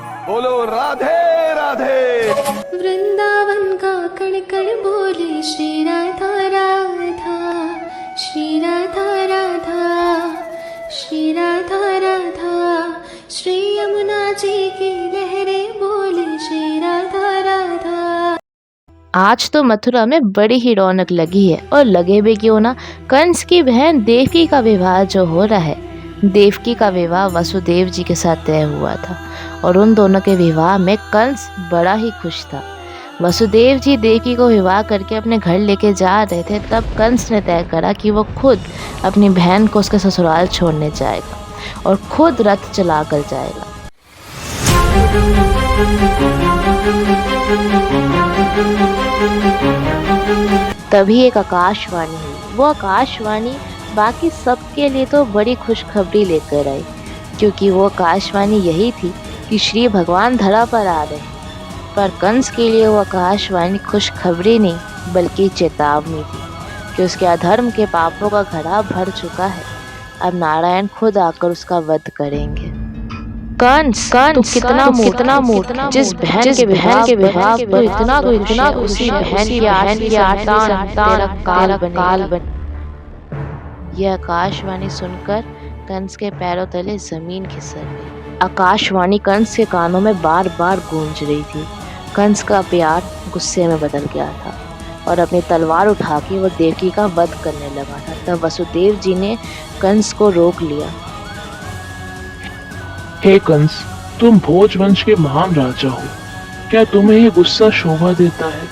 बोलो राधे राधे। वृंदावन का कण कण बोले श्री राधा राधा, श्री राधा राधा, श्री राधा राधा। श्री यमुना जी की लहरें बोले श्री राधा राधा। आज तो मथुरा में बड़ी ही रौनक लगी है, और लगे भी क्यों ना। कंस की बहन देवकी का विवाह जो हो रहा है, देवकी का विवाह वसुदेव जी के साथ तय हुआ था, और उन दोनों के विवाह में कंस बड़ा ही खुश था। वसुदेव जी देवकी को विवाह करके अपने घर लेके जा रहे थे, तब कंस ने तय करा कि वो खुद अपनी बहन को उसके ससुराल छोड़ने जाएगा और खुद रथ चला कर जाएगा। तभी एक आकाशवाणी हुई। वो आकाशवाणी बाकी सबके लिए तो बड़ी खुशखबरी लेकर आई, क्योंकि वो आकाशवाणी यही थी कि श्री भगवान धरा पर आ रहे हैं। पर कंस के लिए वो आकाशवाणी खुशखबरी नहीं बल्कि चेतावनी थी कि उसके अधर्म के पापों का घड़ा भर चुका है। अब नारायण खुद आकर उसका वध करेंगे। कंस कितना मूर्ख, जिस बहन के विवाह पर इतना उसी बहन की आठवीं संतान काल बन। यह आकाशवाणी सुनकर कंस के पैरों तले जमीन खिसक गई। आकाशवाणी कंस के कानों में बार बार गूंज रही थी। कंस का प्यार गुस्से में बदल गया था और अपनी तलवार उठा के वो देवकी का वध करने लगा था। तब वसुदेव जी ने कंस को रोक लिया। हे कंस, तुम भोज वंश के महान राजा हो, क्या तुम्हें ये गुस्सा शोभा देता है?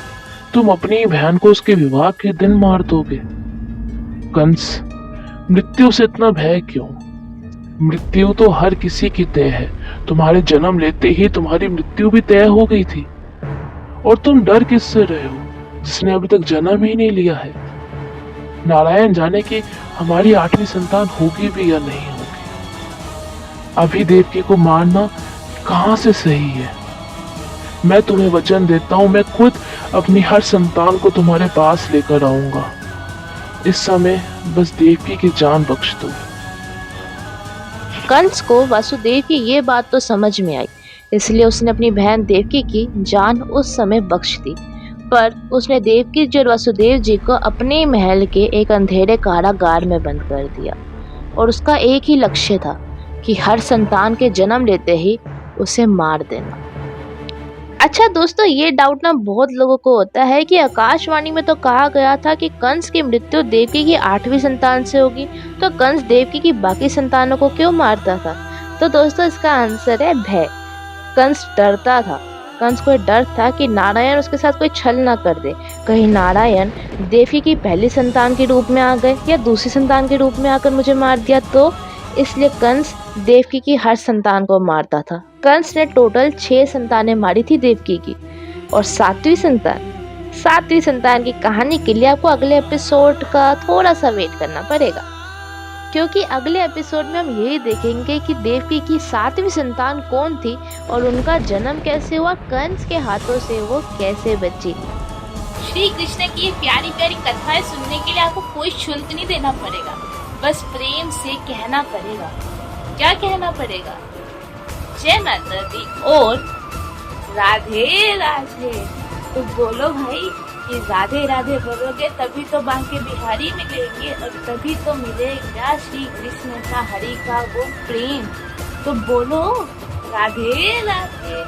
तुम अपनी बहन को उसके विवाह के दिन मार दोगे। कंस, मृत्यु से इतना भय क्यों? मृत्यु तो हर किसी की तय है। तुम्हारे जन्म लेते ही तुम्हारी मृत्यु भी तय हो गई थी, और तुम डर किससे रहे हो जिसने अभी तक जन्म ही नहीं लिया है? नारायण जाने कि हमारी आठवीं संतान होगी भी या नहीं होगी। अभी देवकी को मारना कहां से सही है? मैं तुम्हें वचन देता हूं, मैं खुद अपनी हर संतान को तुम्हारे पास लेकर आऊंगा। इस समय बस देवकी की जान बख्श दो। कंस को वसुदेव की ये बात तो समझ में आई, इसलिए उसने अपनी बहन देवकी की जान उस समय बख्श दी। पर उसने देवकी जी और वसुदेव जी को अपने महल के एक अंधेरे कारागार में बंद कर दिया, और उसका एक ही लक्ष्य था कि हर संतान के जन्म लेते ही उसे मार देना। अच्छा दोस्तों, ये डाउट ना बहुत लोगों को होता है कि आकाशवाणी में तो कहा गया था कि कंस की मृत्यु देवकी की आठवीं संतान से होगी, तो कंस देवकी की बाकी संतानों को क्यों मारता था? तो दोस्तों, इसका आंसर है भय। कंस डरता था। कंस को डर था कि नारायण उसके साथ कोई छल ना कर दे। कहीं नारायण देवकी की पहली संतान के रूप में आ गए या दूसरी संतान के रूप में आकर मुझे मार दिया तो। इसलिए कंस देवकी की हर संतान को मारता था। कंस ने टोटल 6 संतानें मारी थी देवकी की, और सातवीं संतान की कहानी के लिए आपको अगले एपिसोड का थोड़ा सा वेट करना पड़ेगा, क्योंकि अगले एपिसोड में हम यही देखेंगे कि देवकी की 7वीं संतान कौन थी और उनका जन्म कैसे हुआ, कंस के हाथों से वो कैसे बची। श्री कृष्ण की ये प्यारी प्यारी कथाएं सुनने के लिए आपको कोई शुल्क नहीं देना पड़ेगा, बस प्रेम से कहना पड़ेगा। क्या कहना पड़ेगा? जय माता दी और राधे राधे। तो बोलो भाई कि राधे राधे बोलोगे तभी तो बांके बिहारी मिलेंगे, और तभी तो मिलेगा श्री कृष्ण का हरि का वो प्रेम। तो बोलो राधे राधे।